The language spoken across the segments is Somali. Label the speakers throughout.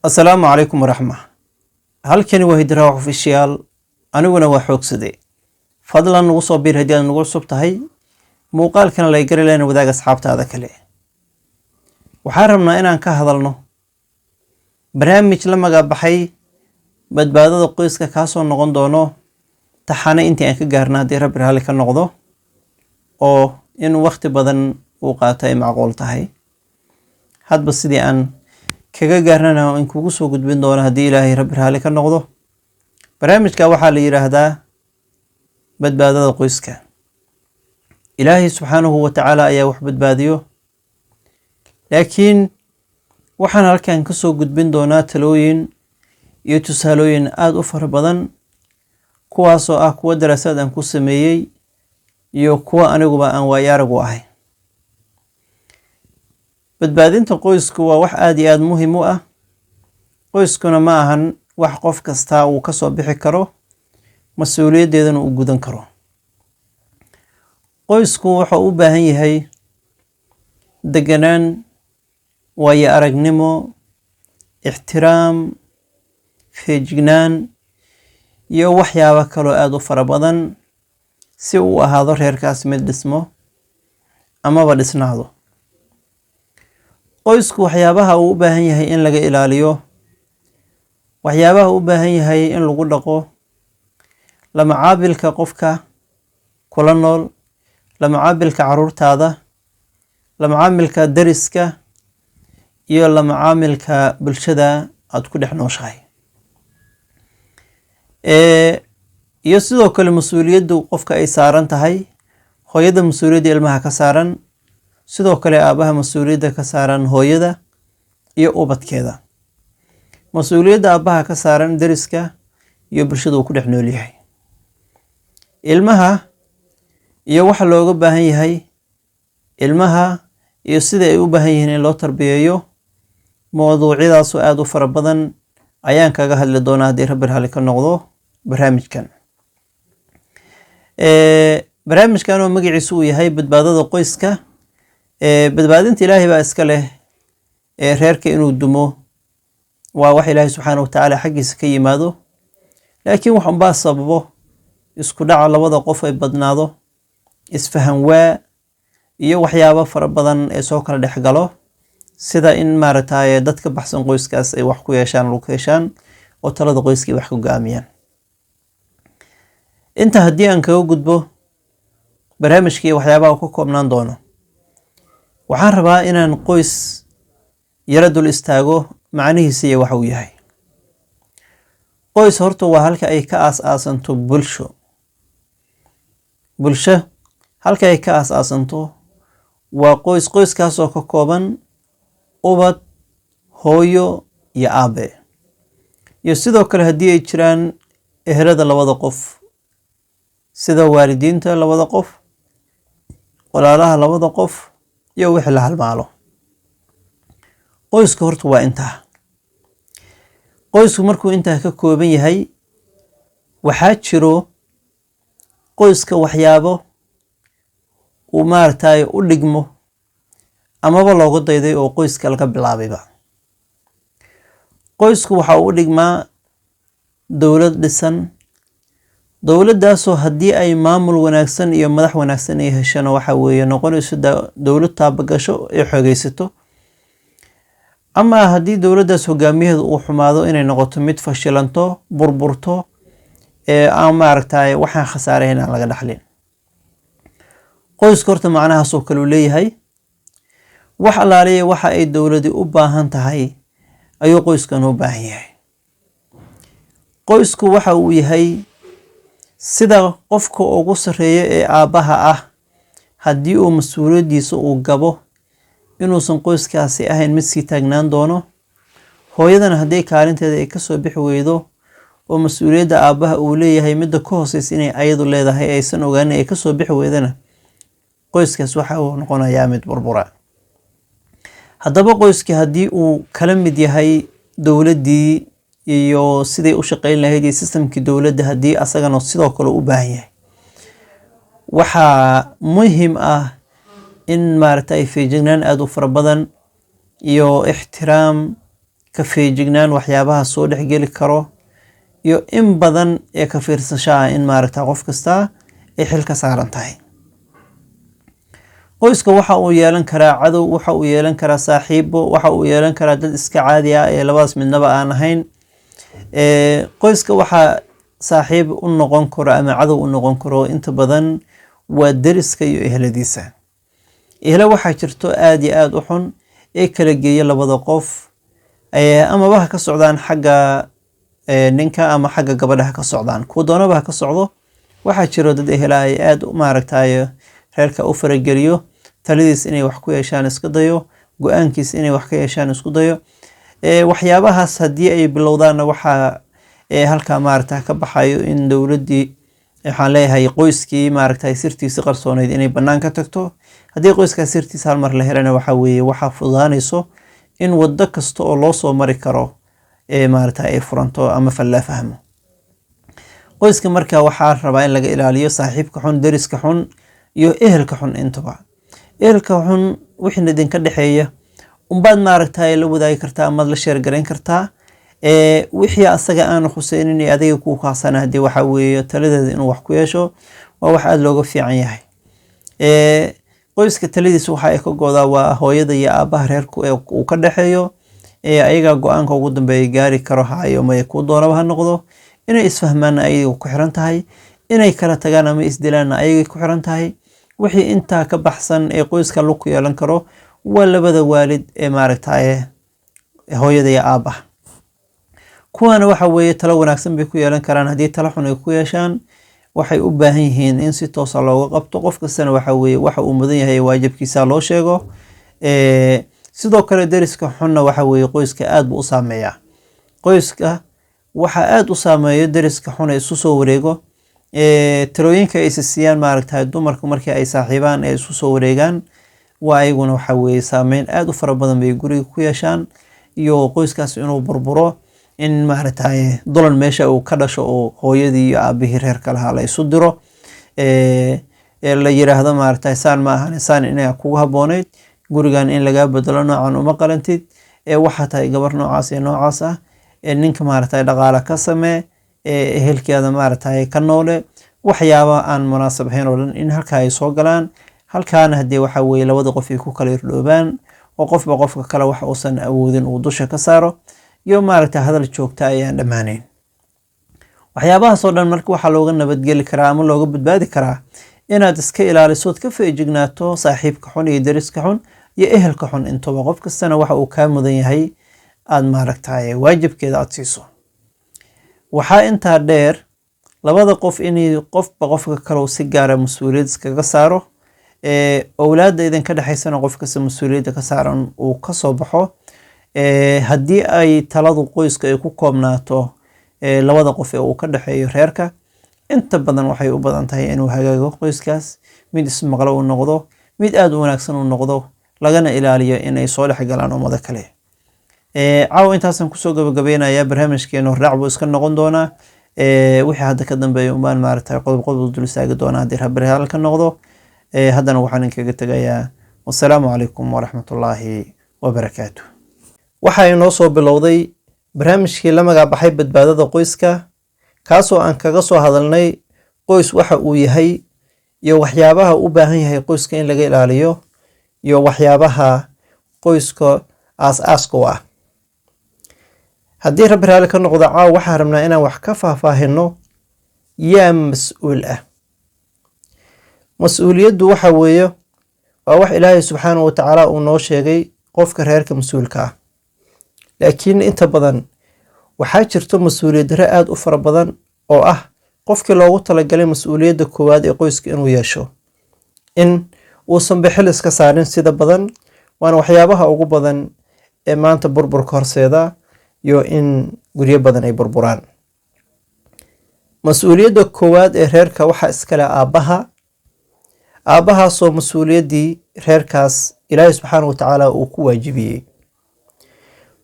Speaker 1: Assalaamu calaykum waraxma. Halkani waa Hidraac Official. Aniguna waa xoogsade. Fadlan nagu soo biir haddii aad nagu cusub tahay. Muuqaalkan la igari leena wadaaga asxaabtaada kale. Waxaan rabnaa inaan ka hadalno barnaamij la magac baxay badbaadada qoyska kaasoo noqon doono taxane intii aan ka gaarna haddii Rabbi raali ka noqdo oo in waqti badan uu qaatay macquul tahay. hadba sidii aan kaga gaarnana oo in kugu soo gudbin doono haddii Ilaahay Rabbi raali ka noqdo. barnaamijka waxaa la yiraahdaa badbaadada qoyska. Ilaahay subxaanahu wa ta'ala ayaa wax badbaadiyo, laakiin waxaan halkan ka soo gudbin doonaa talooyin iyo tusaalooyin aad u fara badan kuwaasoo ah kuwa daraasad aan ku sameeyey iyo kuwa aniguba aan waayo arag u ahay. badbaadinta qoysku waa wax aad iyo aad muhiim u ah. qoyskuna ma ahan wax qof kasta uu ka soo bixi karo, mas'uuliyadeedana uu gudan karo. qoysku wuxuu u baahan yahay deganaan, waayo aragnimo, ixtiraam, feejignaan iyo waxyaabo kaloo aad u fara badan si uu ahaado reerkaas mid dhismo amaba dhisnaado. qoysku waxyaabaha uu u baahan yahay in laga ilaaliyo, waxyaabaha uu u baahan yahay in lagu dhaqo, la macaabilka qofka kula nool, la macaabilka caruurtaada, la macaamilka dariska iyo la macaamilka bulshada aad ku dhex nooshahay. iyo sidoo kale mas'uuliyaddu qofka ay saaran tahay, hooyada mas'uuliyadda ilmaha ka saaran, sidoo kale aabaha mas'uuliyadda ka saaran hooyada iyo ubadkeeda, mas'uuliyadda aabaha ka saaran dariska iyo bulshada uu ku dhex nool yahay. ilmaha iyo waxa looga baahan yahay ilmaha iyo sida ay u baahan yihiin in loo tarbiyeeyo. mowduucyadaas oo aad u fara badan ayaan kaga hadli doonaa haddii Rabbi raali ka noqdo barnaamijkan. barnaamijkan oo magaciisu uu yahay badbaadada qoyska. badbaadinta Ilaahay baa iska leh. reerka inuu dumo waa wax Ilaahay subxaanahu wa ta'ala xaggiisa ka yimaado, laakiin wax unbaa sababo isku dhaca labada qof ay badnaado, isfahan waa iyo waxyaabo fara badan ee soo kala dhex galo, sida in maaragtay dadka baxsan qoyskaas ay wax ku yeeshaan lagu yeeshaan oo talada qoyska wax ku go'aamiyaan. inta haddii aan kaga gudbo barnaamijkii waxyaabaha uu ka koobnaan doono, waxaan rabaa inaan qoys yara dul istaago macnihiisa iyo waxa uu yahay. qoys horta waa halka ay ka aas-aasanto bulsho. bulsho halka ay ka aas-aasanto waa qoys. qoyskaasoo ka kooban ubad, hooyo iyo aabe, iyo sidoo kale haddii ay jiraan ehelada labada qof sida waalidiinta labada qof, walaalaha labada qof iyo wixii la halmaalo. qoyska horta waa intaa. qoysku markuu intaa ka kooban yahay, waxaa jiro qoyska waxyaabo uu maaragtay u dhigmo amaba looga dayday oo qoyska laga bilaabayba. qoysku waxa uu u dhigmaa dowlad dhisan. dowladdaasoo haddii ay maamul wanaagsan iyo madax wanaagsan ay heshana waxa weeye noqonayso dowlad taabagasho ee xoogaysato. ama haddii dowladdaas hogaamiyaheedu uu xumaado inay noqoto mid fashilanto, burburto, aan maaragtay waxaan khasaarayn aan laga dhaxlin. qoyska horta macnahaasoo kale uu leeyahay. wax allaaliya waxa ay dowladi u baahan tahay ayuu qoyskan u baahan yahay. qoysku waxa uu yahay sida qofka ugu sarreeya ee aabbaha ah. haddii uu mas'uuliyaddiisa uu gabo, inuusan qoyskaasi ahayn mid sii taagnaan doono. hooyadana haddii kaalinteeda ay ka soo bixi weydo oo mas'uuliyadda aabbaha uu leeyahay midda ka hooseysa inay ayadu leedahay aysan ogaanin ay ka soo bixi weydana, qoyskaas waxa uu noqonayaa mid burbura. haddaba qoyska haddii uu kala mid yahay dowladdii iyo siday u shaqayn lahayd iyo systemkii dowladda, haddii asagana sidoo kale u baahan yahay, waxaa muhiim ah in maaragtay feejignaan aad u fara badan iyo ixtiraam ka feejignaan waxyaabaha soo dhexgeli karo iyo in badan ee ka fiirsasho ah in maaragta qof kasta ay xil ka saaran tahay. qoyska waxa uu yeelan karaa cadow, waxa uu yeelan karaa saaxiibo, waxa uu yeelan karaa dad iska caadi ah ee labadaas midnaba aan ahayn. qoyska waxa saaxiib u noqon karo ama cadow u noqon karo inta badan waa deriska iyo eheladiisa. ehla waxaa jirto aad iyo aad u xun ee kala geeya labada qof, amaba ha ka socdaan xagga ninka ama xagga gabadha ka socdaan, kuwa doonaba ha ka socdo. waxaa jiro dad ehla ay aad maaragtay reerka u farageliyo, taladiis inay wax ku yeeshaan isku dayo, go-aankiis inay wax ka yeeshaan isku dayo. waxyaabahaas haddii ay bilowdaanna waxaa halkaa maaragta ka baxayo in dowladdii waxaan leeyahay qoyskii maaragtay sirtiisi qarsooneyd inay bannaan ka tagto. haddii qoyskaas sirtiisa hal mar la helana waxaa weeye waxaa fududaanayso in waddo kasta oo loo soo mari karo maaragtay ay furanto ama fallaa fahmo. qoyska marka waxaa rabaa in laga ilaaliyo saaxiibka xun, deriska xun iyo ehelka xun intaba. ehelka xun wixii idinka dhexeeya umbaad maaragtay la wadaagi kartaa amaad la sheergarayn kartaa. wixii asaga aan khuseynin iyo adiga ku kaasana haddii waxaa weeye taladeeda inuu wax ku yeesho waa wax aad looga fiican yahay. qoyska taladiisa waxa ay ka goodaa waa hooyada iyo aabaha reerku uu ka dhexeeyo. ayagaa go-aanka ugu dambeeya gaari karo hayo may ku doonaba ha noqdo. inay isfahmaan ayaga ku xiran tahay, inay kala tagaan ama isdilaan ayaga ku xiran tahay. wixii intaa ka baxsan ee qoyska lug ku yeelan karo waa labada waalid ee maaragtay hooyada iyo aabaha. kuwaana waxa weeye talo wanaagsan bay ku yeelan karaan. haddii talo xun ay ku yeeshaan waxay u baahan yihiin in si toosa looga qabto. qof kastana waxa weeye waxa uu mudan yahay waajibkiisa loo sheego. sidoo kale deriska xunna waxa weeye qoyska aad buu u saameeyaa. qoyska waxa aad u saameeyo deriska xun ee isu soo wareego. talooyinka ay siiyaan maaragtay dumarku markii ay saaxiibaan ee isu soo wareegaan waa ayaguna waxa weeye saameyn aad u fara badan bay guriga ku yeeshaan, iyo qoyskaas inuu burburo, in maaragtay dulan meesha uu ka dhasho oo hooyadii iyo aabihii reerka lahaa la isu diro. la yiraahdo maaragtay saan ma ahan, saan inay kugu habboonayd, gurigan in lagaa bedelo noocan uma qalantid, waxaa tahay gabar noocaas iyo noocaas ah, ninka maaragtay dhaqaale ka samee, ehelkeeda maaragtay ka noole. waxyaaba aan munaasab ahayn oo dhan in halkaa ay soo galaan. halkaana haddii waxa weeye labada qof ay ku kala irdhoobaan oo qofba qofka kale wax uusan awoodin uu dusha ka saaro, iyo maaragtay hadal joogta ayaan dhammaanayn. waxyaabahaas oo dhan marka waxaa looga nabadgeli karaa ama looga badbaadi karaa inaad iska ilaalisood ka feejignaato saaxiibka xun iyo deriska xun iyo ehelka xun intaba. qof kastana waxa uu kaa mudan yahay aad maaragtay waajibkeeda aad siiso. waxaa intaa dheer labada qof inay qofba qofka kale si gaara mas-uuliyad iskaga saaro. owlaadda idinka dhexaysana qof kasta mas-uuliyadda ka saaran uu ka soo baxo. haddii ay taladu qoyska ay ku koobnaato labada qof ee uu ka dhexeeyo reerka, inta badan waxay u badan tahay inuu hagaago qoyskaas, mid ismaqlo uu noqdo, mid aad u wanaagsan uu noqdo, lagana ilaaliyo inay soo dhex galaan ummado kale. caawa intaasan kusoo gabagabeynayaa barnaamijkeena horraac buu iska noqon doonaa. wixii hadda ka dambeeya umbaan maaragtay qodob dul istaagi doonaa haddii rabbi hal ka noqdo. haddana waxaan inkaga tegayaa wassalaamu calaykum waraxmatullaahi wabarakaatuh. waxaa inoo soo bilowday barnaamijkii la magacbaxay badbaadada qoyska, kaasoo aan kaga soo hadalnay qoys waxa uu yahay iyo waxyaabaha u baahan yahay qoyska in laga ilaaliyo, iyo waxyaabaha qoyska aas-aaska u ah. haddii rabbi raali ka noqdo caawa waxaan rabnaa inaan wax ka faahfaahino yaa mas-uul ah. mas-uuliyaddu waxa weeye waa wax ilaahay subxaanahu wa tacaala uu noo sheegay qofka reerka mas-uulka ah. laakiin inta badan waxaa jirto mas-uuliyad dare aad u fara badan oo ah qofkii loogu talagalay mas-uuliyadda koowaad ee qoyska inuu yeesho in uusan bixil iska saarin sida badan. waana waxyaabaha ugu badan ee maanta burburka horseeda iyo in guryo badan ay burburaan. mas-uuliyadda koowaad ee reerka waxaa iskale aabbaha. aabbahaasoo mas-uuliyaddii reerkaas ilaahay subxaanahu wa tacaala uu ku waajibiyey.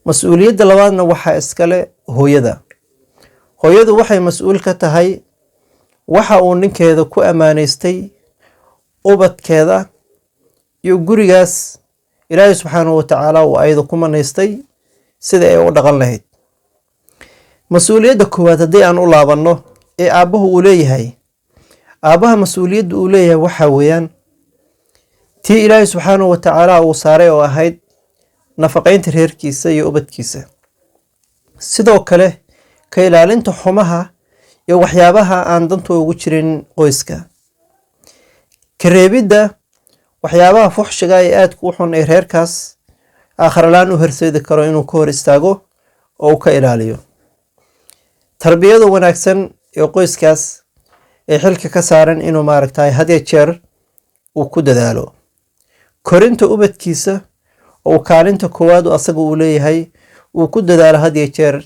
Speaker 1: mas-uuliyadda labaadna waxaa iskale hooyada. hooyadu waxay mas-uul ka tahay waxa uu ninkeeda ku ammaanaystay, ubadkeeda iyo gurigaas ilaahay subxaanahu wa tacaala uu ayada ku manaystay sida ay u dhaqan lahayd. mas-uuliyadda koowaad haddii aan u laabanno ee aabbahu uu leeyahay, aabbaha mas-uuliyadda uu leeyahay waxaa weeyaan tii ilaahay subxaanahu wa tacaala uu saaray oo ahayd nafaqaynta reerkiisa iyo ubadkiisa, sidoo kale ka ilaalinta xumaha iyo waxyaabaha aan danta ugu jirin qoyska, ka reebidda waxyaabaha fuxshiga ee aadka u xun ee reerkaas aakhiralaan u horseedi karo inuu ka hor istaago oo uu ka ilaaliyo, tarbiyada wanaagsan ee qoyskaas ee xilka ka saaran inuu had iyo jeer uu ku dadaalo, korinta ubadkiisa oo kaalinta koowaad asaga uu leeyahay uu ku dadaalo had iyo jeer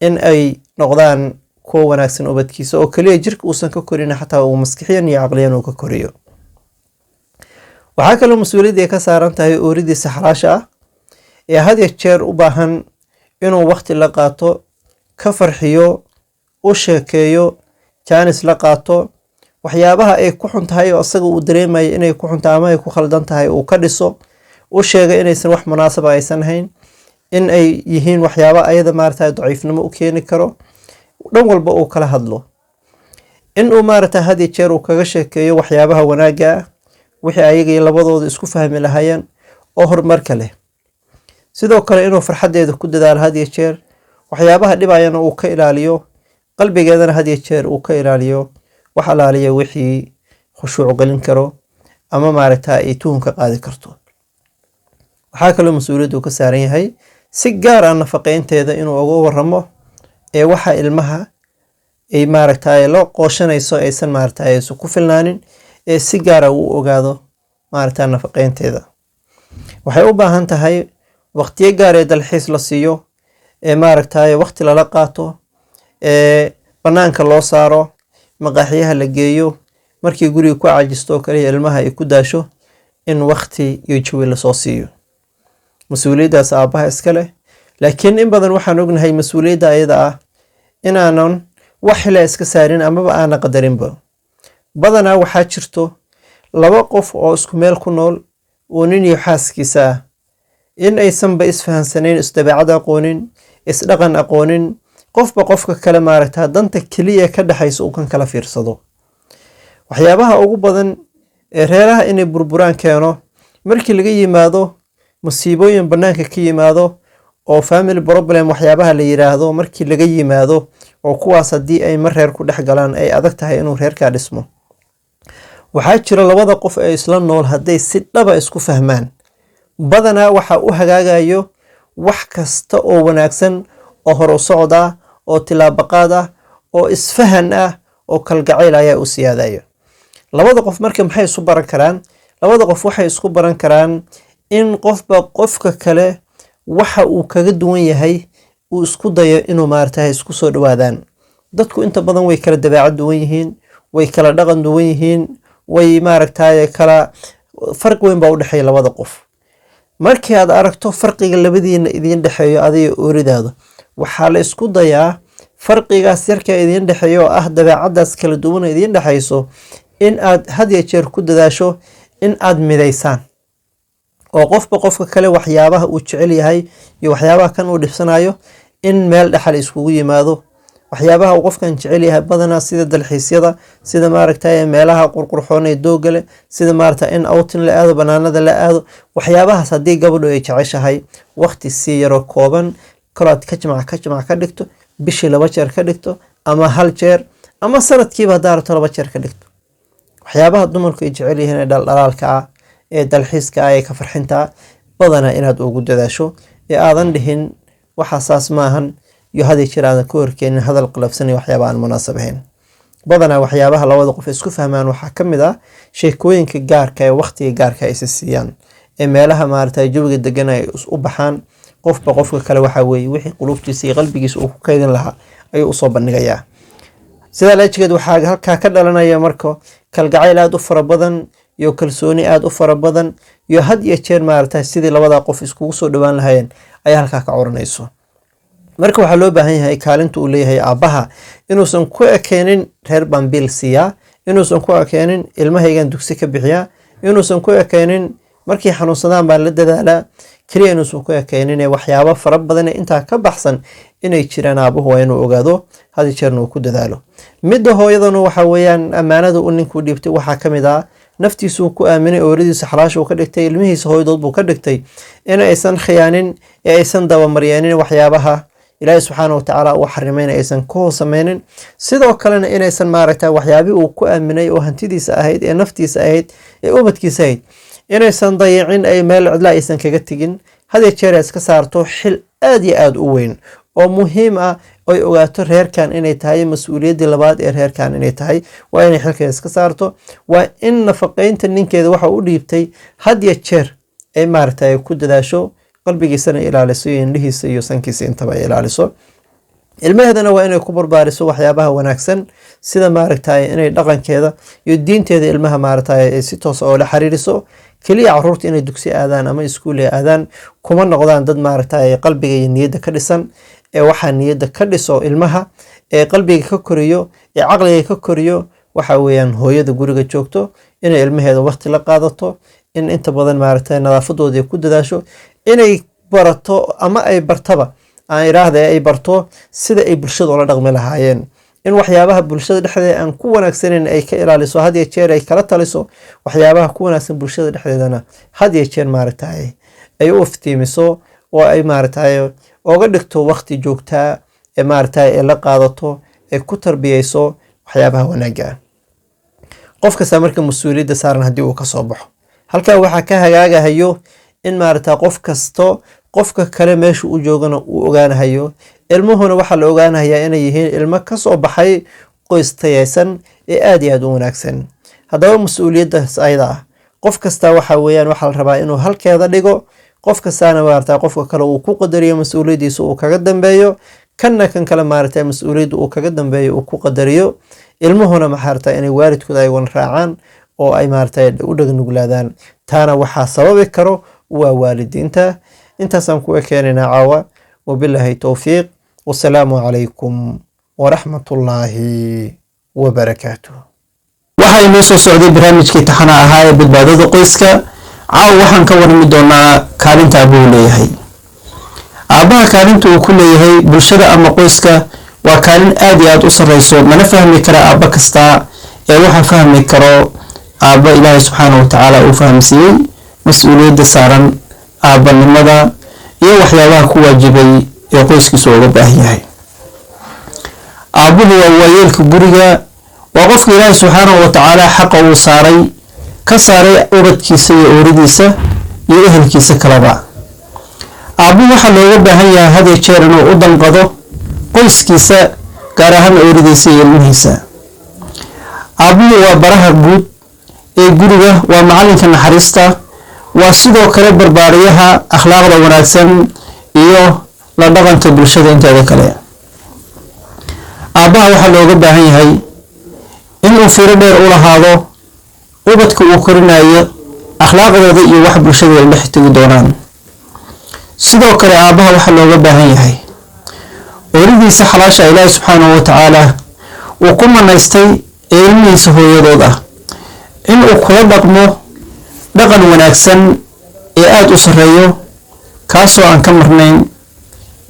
Speaker 1: in ay noqdaan kuwa wanaagsan ubadkiisa oo kaliya jirka uusan ka korin, xataa uu maskixiyan iyo caqliyan uu ka koriyo. waxaa kaloo mas-uuliyadda ay ka saaran tahay ooridiisa xalaasha ah ee had iyo jeer u baahan inuu waqti la qaato, ka farxiyo, u sheekeeyo, jaanis la qaato, waxyaabaha ay ku xun tahay oo asaga uu dareemayo inay ku xuntahay ama ay ku khaldan tahay uu ka dhiso, u sheega inaysan wax munaasaba aysan hayn, in ay yihiin waxyaaba ayada daciifnimo u keeni karo, dhan walba uu kala hadlo, in uu had iyo jeer uu kaga sheekeeyo waxyaabaha wanaagga ah, wixii ayagii labadooda isku fahmi lahaayeen oo horumarka leh, sidoo kale inuu farxaddeeda ku dadaalo had iyo jeer, waxyaabaha dhibayana uu ka ilaaliyo, qalbigeedana had iyo jeer uu ka ilaaliyo wax alaaliya wixii khushuuc gelin karo ama ay tuhunka qaadi karto. waxaa kaloo mas-uuliyaddu ka saaran yahay si gaar ah nafaqaynteeda inuu uga waramo ee waxa ilmaha ay loo qooshanayso aysan aysan ku filnaanin, ee si gaara uu ogaado nafaqaynteeda. waxay u baahan tahay waqtiyo gaar ee dalxiis la siiyo, ee waqti lala qaato, ee banaanka loo saaro, maqaaxiyaha la geeyo, markii guriga ku caajisto oo kaliya ilmaha ay ku daasho in waqti iyo jawi lasoo siiyo. mas-uuliyaddaas aabbaha iska leh, laakiin in badan waxaan ognahay mas-uuliyadda ayada ah inaanan wax xila iska saarin amaba aana qadarinba. badanaa waxaa jirto laba qof oo isku meel ku nool oo nin iyo xaaskiisa ah, in aysanba isfahansanayn, isdabeecad aqoonin, isdhaqan aqoonin, qofba qofka kale danta keliya ka dhexaysa uu kan kala fiirsado. waxyaabaha ugu badan ee reeraha inay burburaan keeno markii laga yimaado musiibooyin banaanka ka yimaado oo family problem waxyaabaha la yiraahdo, markii laga yimaado oo kuwaas haddii ay mar reer ku dhex galaan ay adag tahay inuu reerkaa dhismo. waxaa jira labada qof ee isla nool hadday si dhaba isku fahmaan, badanaa waxa u hagaagayo wax kasta oo wanaagsan oo hor u socod ah, oo tilaabaqaad ah, oo isfahan ah, oo kalgacayl ayaa u siyaadayo. labada qof marka maxay isu baran karaan? labada qof waxay isku baran karaan in qofba qofka kale waxa uu kaga duwan yahay uu isku dayo inuu isku soo dhawaadaan. dadku inta badan way kala dabeecad duwan yihiin, way kala dhaqan duwan yihiin, way kala farq weyn baa u dhexeeya labada qof. markii aad aragto farqiga labadiina idin dhexeeyo adiga ooridaada, waxaa la isku dayaa farqigaas yarka idin dhexeeyo oo ah dabeecadaas kala duwan idin dhexeyso in aad had iyo jeer ku dadaasho in aad midaysaan, oo qofba qofka kale waxyaabaha uu jecel yahay iyo waxyaabaha kan uu dhibsanayo in meel dhaxal iskugu yimaado. waxyaabaha uu qofkan jecel yahay badanaa sida dalxiisyada, sida meelaha qurqurxoon ee dooga leh, sida in outing la aado, banaanada la aado, waxyaabahaas haddii gabadhu ay jeceshahay waqti si yaro kooban kalaad ka jamac ka dhigto, bishii 2 jeer ka dhigto, ama 1 jeer, ama sanadkiiba haddaa rabto 2 jeer ka dhigto. waxyaabaha dumarku ay jecel yihiin ee dhaldhalaalka ah, ee dalxiiska ah, ee ka farxinta badanaa inaad ugu dadaasho, ee aadan dhihin waxaasaas maahan iyo hadii jir aadan ka horkeenin hadal qalafsan iyo waxyaaba aan munaasab ahayn. badanaa waxyaabaha labada qof isku fahmaan waxaa ka mid ah sheekooyinka gaarka ee waqtiga gaarka ay siiyaan, ee meelaha jawiga degan ay u baxaan, qofba qofka kale waxa weeye wixii qulubtiisa iyo qalbigiisa uu ku kaydin lahaa ayuu usoo bandhigayaa. sidaa laajigeed waxaa halkaa ka dhalanaya marka kalgacayl aad u fara badan iyo kalsooni aad u fara badan iyo had iyo jeer sidii labada qof iskugu soo dhawaan lahaayeen ayaa halkaa ka coranayso. marka waxaa loo baahan yahay kaalinta uu leeyahay aabbaha inuusan ku ekeenin reer bambil siiyaa, inuusan ku ekeenin ilmahaygan dugsi ka bixiyaa, inuusan ku ekeenin markii xanuunsadaan baan la dadaalaa, keliya inuusan ku ekeenin waxyaabo fara badan intaa ka baxsan inay jiraan aabuhu waa inuu ogaado had jeerna uu ku dadaalo. midda hooyadana waxa weeyaan ammaanada uu ninku dhiibtay waxaa ka mid ah naftiisu ku aaminay ooridiisa xalaasha uu ka dhigtay ilmihiisa hooyadood buu ka dhigtay in aysan khiyaanin ee aysan dabamaryanin waxyaabaha ilaahay subxaanahu wa tacaala uu xarimayna aysan ku hoosameynin. sidoo kalena inaysan maaragta waxyaabii uu ku aaminay oo hantidiisa ahayd ee naftiisa ahayd ee ubadkiisa ahayd inaysan dayicin ay meel cidla aysan kaga tegin. hadee jeer ay iska saarto xil aad iyo aad u weyn oo muhiim ah ay ogaato reerkan inay tahay mas-uuliyaddii labaad ee reerkan inay tahay. waa inay xilkeeda iska saarto. waa in nafaqeynta ninkeeda waxa u dhiibtay had iyo jeer ay maaragta ku dadaasho, qalbigiisana ilaaliso iyo indhihiisa iyo sankiisa intaba ay ilaaliso. ilmaheedana waa inay ku barbaariso waxyaabaha wanaagsan sida maaragta inay dhaqankeeda iyo diinteeda ilmaha maaragta ay si toos oo la xiriiriso. kaliya caruurta inay dugsi aadaan ama iskuul aadaan kuma noqdaan dad maaragta qalbiga iyo niyadda ka dhisan ee waxaa niyadda ka dhiso ilmaha ee qalbiga ka koriyo ee caqliga ka koriyo waxa weeyaan hooyada guriga joogto inay ilmaheeda waqti la qaadato, in inta badan maaragta nadaafadooda ku dadaasho, inay barato ama ay bartaba aan iraahday ay barto sida ay bulshada ula dhaqmi lahaayeen, in waxyaabaha bulshada dhexdeeda aan ku wanaagsaneyn ay ka ilaaliso had iyo jeer ay kala taliso, waxyaabaha ku wanaagsan bulshada dhexdeedana had iyo jeer maaragta ay u iftiimiso oo ay maaragta oga dhigto waqti joogtaa ee maaragta ay la qaadato ee ku tarbiyeyso waxyaabaha wanaaga. qof kasta marka mas'uuliyadda saaran hadii uu ka soo baxo halka waxa ka hagaagahayo in maaragta qof kasto qofka kale meesha uu joogana uu ogaanayo. ilmuhuna waxa la ogaanayaa inay yihiin ilmo ka soo baxay qoys tayaysan ee aad iyo aad u wanaagsan. haddaba mas'uuliyaddaas ayada ah qof kasta waxa weeyaan waxa la rabaa inuu halkeeda dhigo. qof kastaana maaragta qofka kale uu ku qadariyo mas'uuliyadiisa uu kaga dambeeyo, kanna kan kale maaragta mas'uuliyadda uu kaga dambeeyo uu ku qadariyo. ilmuhuna maaragta inay waalidkooda ay wan raacaan oo ay maaragta u dhagnuglaadaan. taana waxaa sababi karo waa waalidiinta. intaasaan ku ekeenaynaa caawa. wabillahi towfiiq. wasalaamu calaykum waraxmatullaahi wabarakaatuh. waxaa inoo soo socday barnaamijkii taxanaha ahaa ee badbaadada qoyska. caawa waxaan ka warami doonaa kaalinta aabbuhu leeyahay. aabbaha kaalinta uu ku leeyahay bulshada ama qoyska waa kaalin aad iyo aad u sarreyso. mana fahmi kara aabba kasta ee waxa fahmi karo aabba ilaahay subxaanahu wa tacaala uu fahamsiiyey mas-uuliyadda saaran aabbanimada iyo waxyaabaha ku waajibay ee qoyskiisa uga baahan yahay. aabbuhu waa waayeelka guriga, waa qofka ilaahay subxaanahu wa tacaala xaqa uu ka saaray ubadkiisa iyo ooridiisa iyo ehelkiisa kaleba. aabbuhu waxaa looga baahan yahay had iyo jeer inuu u danqado qoyskiisa gaar ahaan ooridiisa iyo ilmihiisa. aabbuhu waa baraha guud ee guriga, waa macalinka naxariista, waa sidoo kale barbaariyaha akhlaaqda wanaagsan iyo la dhaqanka bulshada inteeda kale. aabbaha waxaa looga baahan yahay inuu fiiro dheer u lahaado ubadka uu korinayo akhlaaqdooda iyo wax bulshada ay dhex tegi doonaan. sidoo kale aabbaha waxaa looga baahan yahay ooridiisa xalaasha ilaahay subxaanahu wa tacaala uu ku manaystay ee ilmihiisa hooyadood ah inuu kula dhaqmo dhaqan wanaagsan ee aada u sarreeyo, kaasoo aan ka marnayn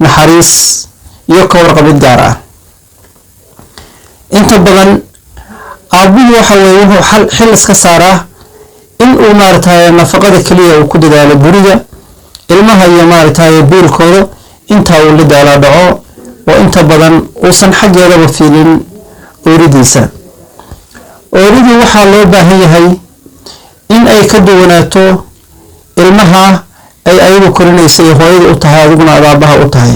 Speaker 1: naxariis iyo ka warqabid gaar ah. inta badan aabbuhu waxa weeye wuxuu xil iska saaraa in uu maaragtay nafaqada kaliya uu ku dadaalo guriga, ilmaha iyo maaragtay biilkooda intaa uu la daala dhaco oo inta badan uusan xaggeedaba fiilin ooridiisa. ooridii waxaa loo baahan yahay in ay ka duwanaato ilmaha ay ayagu korinaysa iyo hooyada u tahay adiguna aad aabbaha u tahay.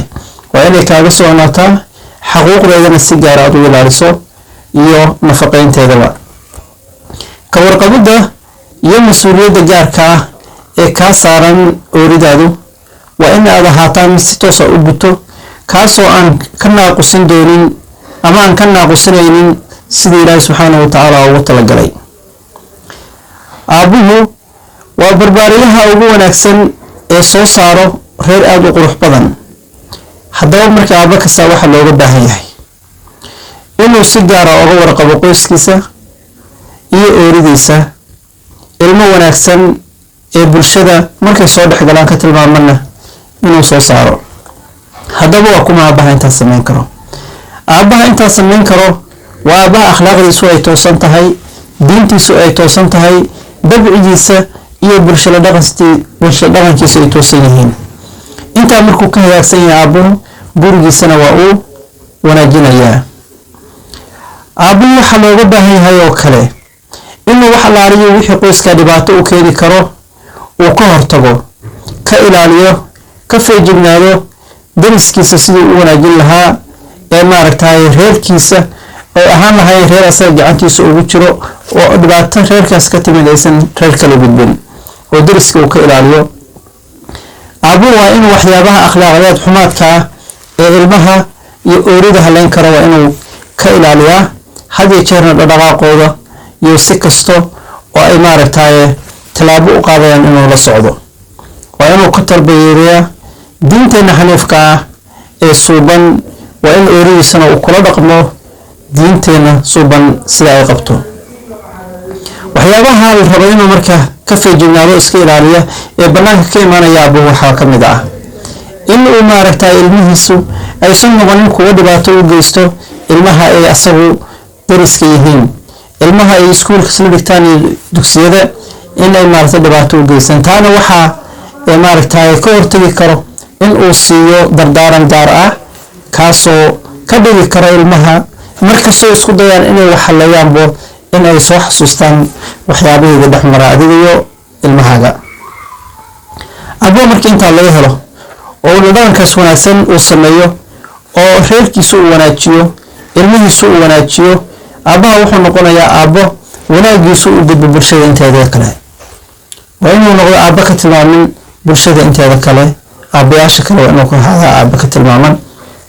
Speaker 1: waa inay kaaga soconaataa xaquuqdeedana si gaar aad u ilaaliso iyo nafaqeynteedaba. ka warqabidda iyo mas-uuliyadda gaarka ah ee kaa saaran ooridaadu waa in aad ahaataan mid si toosa u guto, kaasoo aan ka naaqusin doonin ama aan ka naaqusinaynin sidii ilaahay subxaanahu wa tacaala ugu talagalay. aabbuhu waa barbaariyaha ugu wanaagsan ee soo saaro reer aada u qurux badan. haddaba marka aabba kasta waxaa looga baahan yahay inuu si gaara uga warqabo qoyskiisa iyo ooridiisa, ilmo wanaagsan ee bulshada markay soo dhexgalaan ka tilmaamana inuu soo saaro. haddaba waa kuma aabbaha intaas samayn karo? aabbaha intaas samayn karo waa aabbaha akhlaaqdiisu ay toosan tahay, diintiisu ay toosan tahay, dabcigiisa iyo bulshada dhaqankiisa ay toosan yihiin. intaa markuu ka hagaagsan yahay aabbuhu, gurigiisana waa uu wanaajinayaa. aabbuhu waxaa looga baahan yahay oo kale inuu wax allaaliyo wixii qoyska dhibaato u keeni karo uu ka hortago, ka ilaaliyo, ka feejignaado, dariskiisa sidii u wanaajin lahaa, ee maaragtay reerkiisa ay ahaan lahayn reer asaga gacantiisa ugu jiro oo dhibaato reerkaas ka timid aysan reer kala gudbin, oo dariska uu ka ilaaliyo. aabbuhu waa inuu waxyaabaha akhlaaqadeed xumaadka ah ee ilmaha iyo oorida haleyn kara waa inuu ka ilaaliyaa, had iyo jeerna dhaqdhaqaaqooda iyo si kasto oo ay maaragtay tallaabo u qaadayaan inuu la socdo. waa inuu ka tarbiyeeyaa diinteena xaniifka ah ee suuban, waa in ooridiisana uu kula dhaqmo diinteena suuban sida ay qabto. waxyaabaha la rabo inuu marka ka feejignaado, iska ilaaliya ee bannaanka ka imaanaya aabbuhu waxaa ka mid ah in uu maaragtay ilmihiisu aysan noqonin kuwa dhibaato u geysto ilmaha ay asagu dariska yihiin, ilmaha ay iskuulka isla dhigtaan iyo dugsiyada inay maaragtay dhibaato u geysan. taana waxaa maaragtay ka hortagi karo in uu siiyo dardaaran gaar ah kaasoo ka dhigi karo ilmaha markastoo isku dayaan inay wax haleeyaanbo in ay soo xasuustaan waxyaabahayga dhex mara adiga iyo ilmahaaga. aabbuhu markii intaa laga helo oo dhaqankaas wanaagsan uu sameeyo oo reerkiisu uu wanaajiyo, ilmihiisu uu wanaajiyo, aabbaha wuxuu noqonayaa aabbo wanaagiisu u gudbo bulshada inteeda kale. waa inuu noqdo aabbo ka tilmaamin bulshada inteeda kale, aabbayaasha kale waa inuu ka ahaada aabbo ka tilmaaman.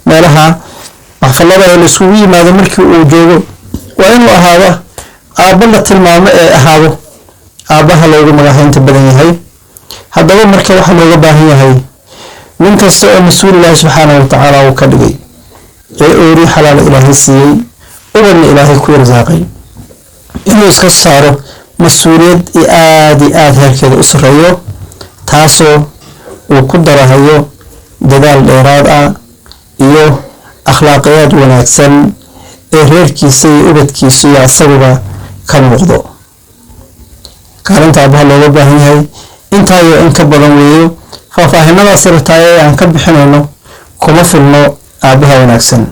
Speaker 1: meelaha maxfalada ee la isugu yimaado markii uu joogo waa inuu ahaado aabbo la tilmaamo ee ahaado aabbaha loogu magacaynta badan yahay. haddaba marka waxaa looga baahan yahay nin kasta oo mas-uul ilaahi subxaanahu watacaala uu ka dhigay ee oori xalaala ilaahay siiyey, ubadna ilaahay ku irsaaqay, inuu iska saaro mas-uuliyad iyo aad heerkeeda u sarreeyo, taasoo uu ku darahayo dadaal dheeraad ah iyo akhlaaqiyaad wanaagsan ee reerkiisa iyo ubadkiisa iyo asaguba ka muuqdo. kaalinta aabbaha looga baahan yahay intaa iyo in ka badan weeyo. faahfaahinadaas rabtaay aan ka bixinayno kuma filno aabbaha wanaagsan.